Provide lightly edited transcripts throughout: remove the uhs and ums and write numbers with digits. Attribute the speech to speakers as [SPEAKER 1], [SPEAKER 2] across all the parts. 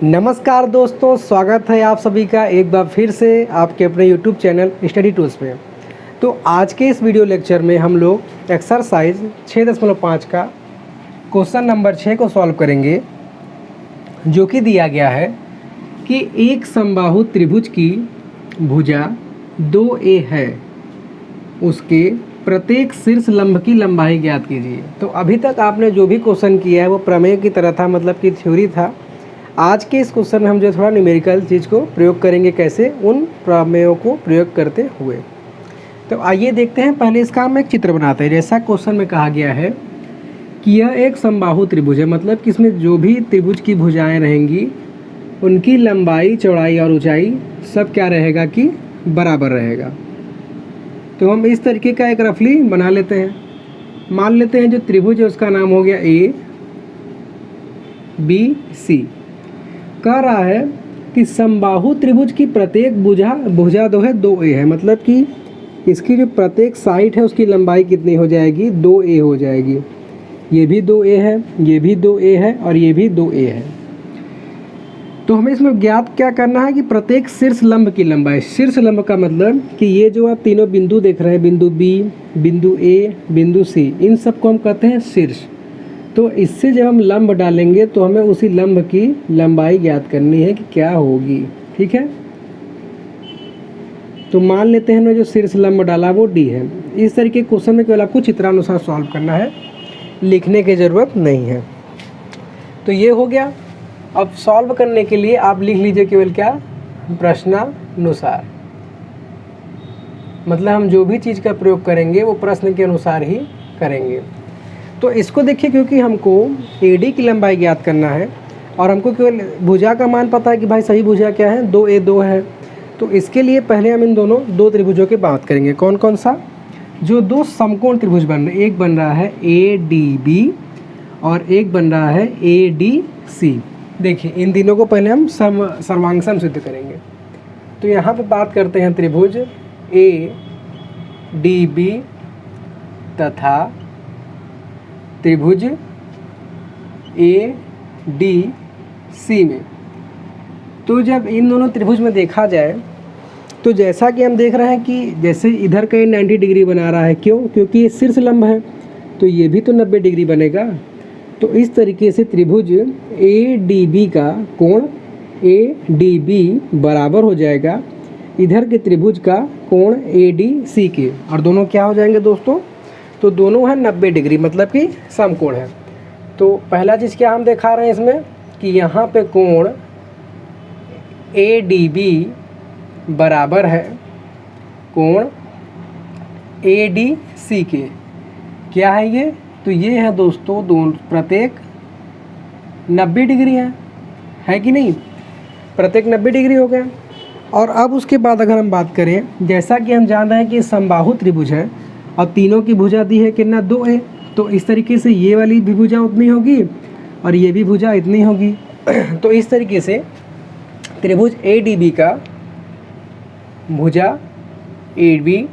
[SPEAKER 1] नमस्कार दोस्तों, स्वागत है आप सभी का एक बार फिर से आपके अपने YouTube चैनल स्टडी टूल्स में। तो आज के इस वीडियो लेक्चर में हम लोग एक्सरसाइज 6.5 का क्वेश्चन नंबर 6 को सॉल्व करेंगे, जो कि दिया गया है कि एक समबाहु त्रिभुज की भुजा 2a है, उसके प्रत्येक शीर्ष लंब की लंबाई ज्ञात कीजिए। तो अभी तक आपने जो भी क्वेश्चन किया है वो प्रमेय की तरह था, मतलब कि थ्योरी था। आज के इस क्वेश्चन में हम जो थोड़ा न्यूमेरिकल चीज़ को प्रयोग करेंगे, कैसे उन प्रमेयों को प्रयोग करते हुए। तो आइए देखते हैं। पहले इसका हम एक चित्र बनाते हैं। जैसा क्वेश्चन में कहा गया है कि यह एक समबाहु त्रिभुज है, मतलब कि इसमें जो भी त्रिभुज की भुजाएं रहेंगी उनकी लंबाई, चौड़ाई और ऊंचाई सब क्या रहेगा कि बराबर रहेगा। तो हम इस तरीके का एक रफली बना लेते हैं। मान लेते हैं जो त्रिभुज है उसका नाम हो गया ABC। कह रहा है कि समबाहु त्रिभुज की प्रत्येक भुजा जो है 2a है, मतलब कि इसकी जो प्रत्येक साइड है उसकी लंबाई कितनी हो जाएगी, 2a हो जाएगी। ये भी 2a है, ये भी 2a है और ये भी 2a है। तो हमें इसमें ज्ञात क्या करना है कि प्रत्येक शीर्ष लंब की लंबाई। शीर्ष लंब का मतलब कि ये जो आप तीनों बिंदु देख रहे हैं, बिंदु B, बिंदु A, बिंदु C, इन सबको हम कहते हैं शीर्ष। तो इससे जब हम लंब डालेंगे तो हमें उसी लंब की लंबाई ज्ञात करनी है कि क्या होगी। ठीक है, तो मान लेते हैं ना जो शीर्ष लंब डाला वो D है। इस तरीके क्वेश्चन में केवल आपको चित्रानुसार सॉल्व करना है, लिखने की ज़रूरत नहीं है। तो ये हो गया। अब सॉल्व करने के लिए आप लिख लीजिए केवल क्या, प्रश्नानुसार। मतलब हम जो भी चीज़ का प्रयोग करेंगे वो प्रश्न के अनुसार ही करेंगे। तो इसको देखिए, क्योंकि हमको AD की लंबाई ज्ञात करना है और हमको केवल भुजा का मान पता है कि भाई सही भुजा क्या है, 2a2 है। तो इसके लिए पहले हम इन दोनों दो त्रिभुजों की बात करेंगे। कौन कौन सा? जो दो समकोण त्रिभुज बन रहे, एक बन रहा है ADB और एक बन रहा है ADC। देखिए इन तीनों को पहले हम सर्वांग सिद्ध करेंगे। तो यहाँ पे बात करते हैं त्रिभुज ADB तथा त्रिभुज ADC में। तो जब इन दोनों त्रिभुज में देखा जाए तो जैसा कि हम देख रहे हैं कि जैसे इधर का 90 डिग्री बना रहा है, क्यों? क्योंकि ये शीर्ष लंब है, तो ये भी तो 90 डिग्री बनेगा। तो इस तरीके से त्रिभुज ADB का कोण ADB बराबर हो जाएगा इधर के त्रिभुज का कोण ADC के, और दोनों क्या हो जाएंगे दोस्तों? तो दोनों है 90 डिग्री, मतलब कि समकोण है। तो पहला चीज़ क्या हम दिखा रहे हैं इसमें कि यहाँ पे कोण ADB बराबर है कोण ADC के। क्या है ये? तो ये है दोस्तों दोनों प्रत्येक 90 डिग्री है कि नहीं? प्रत्येक 90 डिग्री हो गया। और अब उसके बाद अगर हम बात करें, जैसा कि हम जान रहे हैं कि समबाहु त्रिभुज है और तीनों की भुजा दी है कितना, 2a। तो इस तरीके से ये वाली भी भुजा उतनी होगी और ये भी भुजा इतनी होगी। तो इस तरीके से त्रिभुज ADB का भुजा AB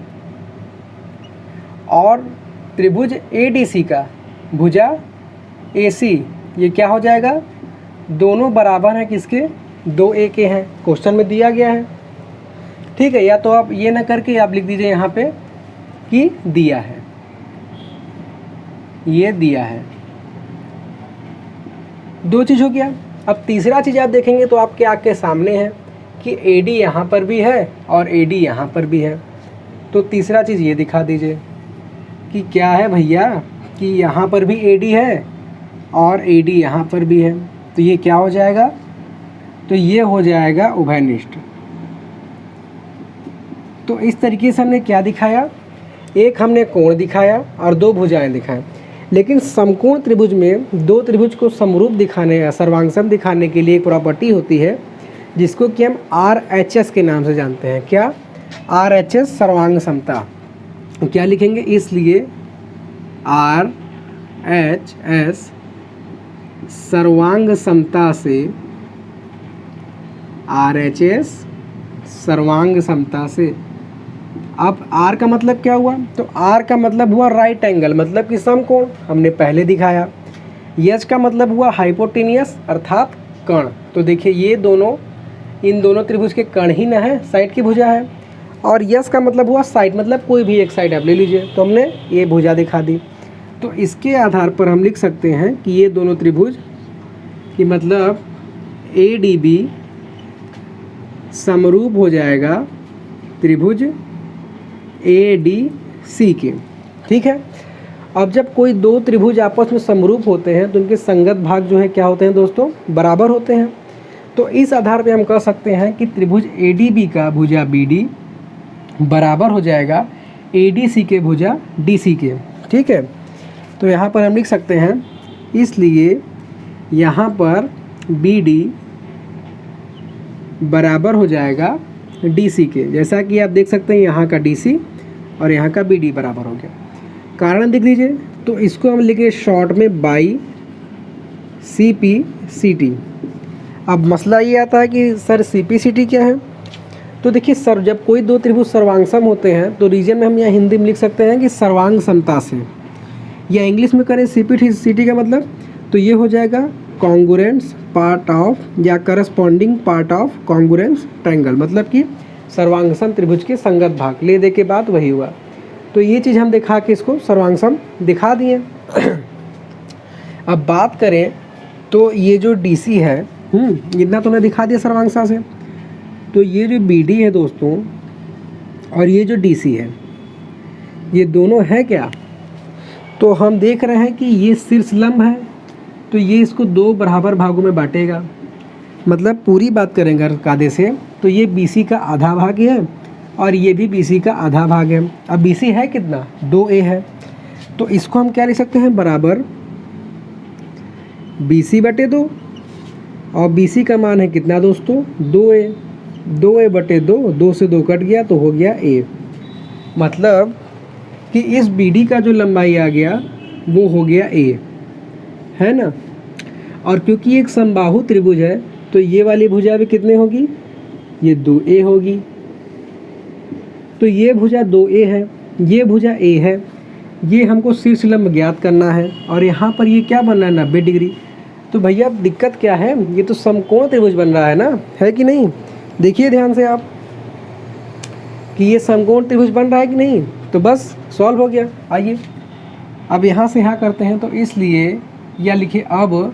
[SPEAKER 1] और त्रिभुज ADC का भुजा AC, ये क्या हो जाएगा? दोनों बराबर हैं किसके? 2a के हैं। क्वेश्चन में दिया गया है। ठीक है, या तो आप ये ना करके आप लिख दीजिए यहाँ पे कि दिया है, ये दिया है। दो चीज़ हो गया। अब तीसरा चीज़ आप देखेंगे तो आपके आँख के सामने है कि AD यहाँ पर भी है और AD यहाँ पर भी है। तो तीसरा चीज़ ये दिखा दीजिए कि क्या है भैया, कि यहाँ पर भी AD है और AD यहाँ पर भी है। तो ये क्या हो जाएगा? तो ये हो जाएगा उभयनिष्ठ। तो इस तरीके से हमने क्या दिखाया, एक हमने कोण दिखाया और दो भुजाएं दिखाएं। लेकिन समकोण त्रिभुज में दो त्रिभुज को समरूप दिखाने या सर्वांगसम दिखाने के लिए एक प्रॉपर्टी होती है जिसको कि हम RHS के नाम से जानते हैं। क्या? RHS, सर्वांग समता। तो क्या लिखेंगे? इसलिए RHS सर्वांग समता से, RHS सर्वांग समता से। अब R का मतलब क्या हुआ? तो R का मतलब हुआ राइट एंगल, मतलब कि समकोण, हमने पहले दिखाया। यच का मतलब हुआ हाइपोटेनियस, अर्थात कर्ण। तो देखिए ये दोनों, इन दोनों त्रिभुज के कर्ण ही ना है, साइड की भुजा है। और यस का मतलब हुआ साइड, मतलब कोई भी एक साइड आप ले लीजिए। तो हमने ये भुजा दिखा दी। तो इसके आधार पर हम लिख सकते हैं कि ये दोनों त्रिभुज कि मतलब ADB समरूप हो जाएगा त्रिभुज ADC के। ठीक है। अब जब कोई दो त्रिभुज आपस में समरूप होते हैं तो उनके संगत भाग जो है क्या होते हैं दोस्तों, बराबर होते हैं। तो इस आधार पे हम कह सकते हैं कि त्रिभुज ADB का भुजा BD बराबर हो जाएगा ADC के भुजा DC के। ठीक है। तो यहाँ पर हम लिख सकते हैं, इसलिए यहाँ पर BD बराबर हो जाएगा DC के। जैसा कि आप देख सकते हैं यहाँ का DC और यहाँ का BD बराबर हो गया। कारण दिख लीजिए। तो इसको हम लिखेंगे शॉर्ट में बाई CPCT। अब मसला ये आता है कि सर CPCT क्या है। तो देखिए सर, जब कोई दो त्रिभुज सर्वांग होते हैं तो रीजन में हम यहाँ हिंदी में लिख सकते हैं कि सर्वांग समता से, या इंग्लिश में करें CPCT का मतलब, तो ये हो जाएगा कॉन्ग्रुएंस पार्ट ऑफ या corresponding part of congruence triangle, मतलब कि सर्वांगसम त्रिभुज के संगत भाग। ले दे के बाद वही हुआ। तो ये चीज़ हम दिखा के इसको सर्वांगसम दिखा दिए। अब बात करें तो ये जो DC है, इतना तो मैं दिखा दिया सर्वांगसा से। तो ये जो BD है दोस्तों और ये जो DC है, ये दोनों है क्या, तो हम देख रहे हैं कि ये शीर्ष लंब है। तो ये इसको दो बराबर भागों में बांटेगा। मतलब पूरी बात करेंगे अगर कायदे से तो ये BC का आधा भाग है और ये भी BC का आधा भाग है। अब BC है कितना, 2A है। तो इसको हम क्या लिख सकते हैं, बराबर BC/2। और BC का मान है कितना दोस्तों, 2A। 2A/2, 2 से 2 कट गया तो हो गया A। मतलब कि इस BD का जो लंबाई आ गया वो हो गया A, है ना। और क्योंकि एक समबाहु त्रिभुज है तो ये वाली भुजा भी कितने होगी, ये 2A होगी। तो ये भुजा 2A है, ये भुजा A है। ये हमको शीर्ष लंब ज्ञात करना है और यहाँ पर ये क्या बन रहा है, 90 डिग्री। तो भैया दिक्कत क्या है, ये तो समकोण त्रिभुज बन रहा है ना, है कि नहीं। देखिए ध्यान से आप कि ये समकोण त्रिभुज बन रहा है कि नहीं। तो बस सॉल्व हो गया। आइए अब यहाँ से यहाँ करते हैं। तो इसलिए या लिखिए अब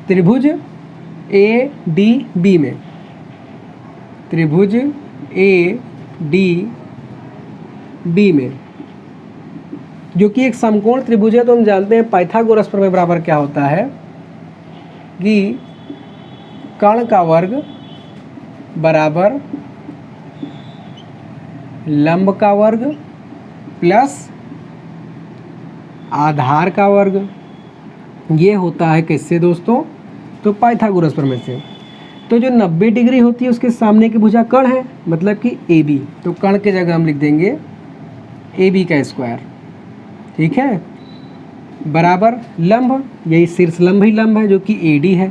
[SPEAKER 1] त्रिभुज ADB में, त्रिभुज ADB में जो कि एक समकोण त्रिभुज है, तो हम जानते हैं पाइथागोरस प्रमेय बराबर क्या होता है कि कर्ण का वर्ग बराबर लंब का वर्ग प्लस आधार का वर्ग। ये होता है किससे दोस्तों, तो पाइथागोरस प्रमेय से। तो जो 90 डिग्री होती है उसके सामने की भुजा कर्ण है, मतलब कि AB। तो कर्ण के जगह हम लिख देंगे AB का स्क्वायर। ठीक है, बराबर लंब, यही शीर्ष लंब ही लंब है जो कि AD है।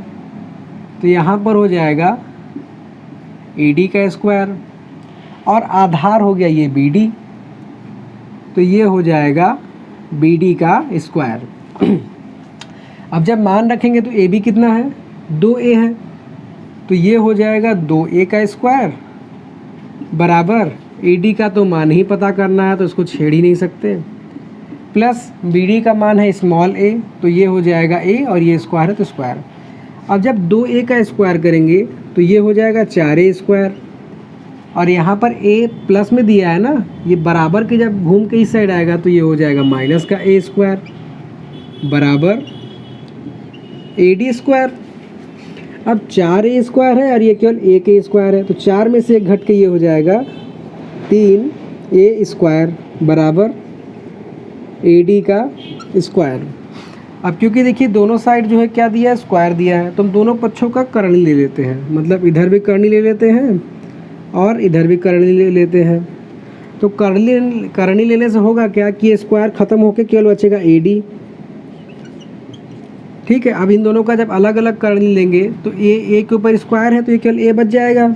[SPEAKER 1] तो यहाँ पर हो जाएगा AD का स्क्वायर और आधार हो गया ये BD। तो ये हो जाएगा BD का स्क्वायर। अब जब मान रखेंगे तो AB कितना है, 2A है। तो ये हो जाएगा 2A का स्क्वायर बराबर AD का तो मान ही पता करना है, तो इसको छेड़ ही नहीं सकते, प्लस BD का मान है स्मॉल a। तो ये हो जाएगा A और ये स्क्वायर है तो स्क्वायर। अब जब 2A का स्क्वायर करेंगे तो ये हो जाएगा 4A स्क्वायर। और यहाँ पर A प्लस में दिया है ना, ये बराबर के जब घूम के इस साइड आएगा तो ये हो जाएगा माइनस का A स्क्वायर बराबर AD स्क्वायर। अब 4A स्क्वायर है और ये केवल A के स्क्वायर है, तो 4 में से एक घट के ये हो जाएगा 3A स्क्वायर बराबर AD का स्क्वायर। अब क्योंकि देखिए दोनों साइड जो है क्या दिया है, स्क्वायर दिया है, तो हम दोनों पक्षों का करणी ले लेते हैं। मतलब इधर भी करणी ले लेते हैं और इधर भी करणी ले लेते हैं। तो करणी लेने से होगा क्या कि ये स्क्वायर ख़त्म होकर केवल बचेगा AD। ठीक है, अब इन दोनों का जब अलग अलग करणी लेंगे तो A के ऊपर स्क्वायर है तो ये केवल A बच जाएगा,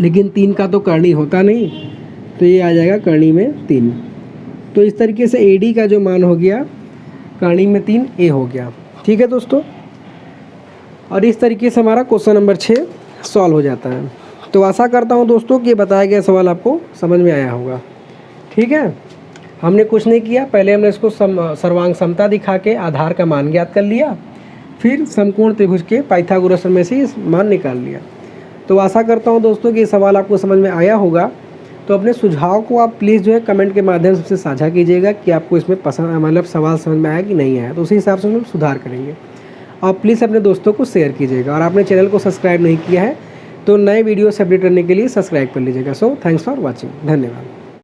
[SPEAKER 1] लेकिन 3 का तो करणी होता नहीं, तो ये आ जाएगा करणी में 3। तो इस तरीके से AD का जो मान हो गया करणी में 3 ए हो गया। ठीक है दोस्तों, और इस तरीके से हमारा क्वेश्चन नंबर 6 सॉल्व हो जाता है। तो आशा करता हूँ दोस्तों कि बताया गया सवाल आपको समझ में आया होगा। ठीक है, हमने कुछ नहीं किया, पहले हमने इसको सर्वांग समता दिखा के आधार का मान ज्ञात कर लिया, फिर समकोण त्रिभुज के पाइथागोरस में से इस मान निकाल लिया। तो आशा करता हूँ दोस्तों कि ये सवाल आपको समझ में आया होगा। तो अपने सुझाव को आप प्लीज़ जो है कमेंट के माध्यम से साझा कीजिएगा कि आपको इसमें पसंद मतलब सवाल समझ में आया कि नहीं आया, तो उसी हिसाब से हम सुधार करेंगे। और प्लीज़ अपने दोस्तों को शेयर कीजिएगा, और आपने चैनल को सब्सक्राइब नहीं किया है तो नए वीडियो से अपडेट करने के लिए सब्सक्राइब कर लीजिएगा। सो थैंक्स फॉर वॉचिंग, धन्यवाद।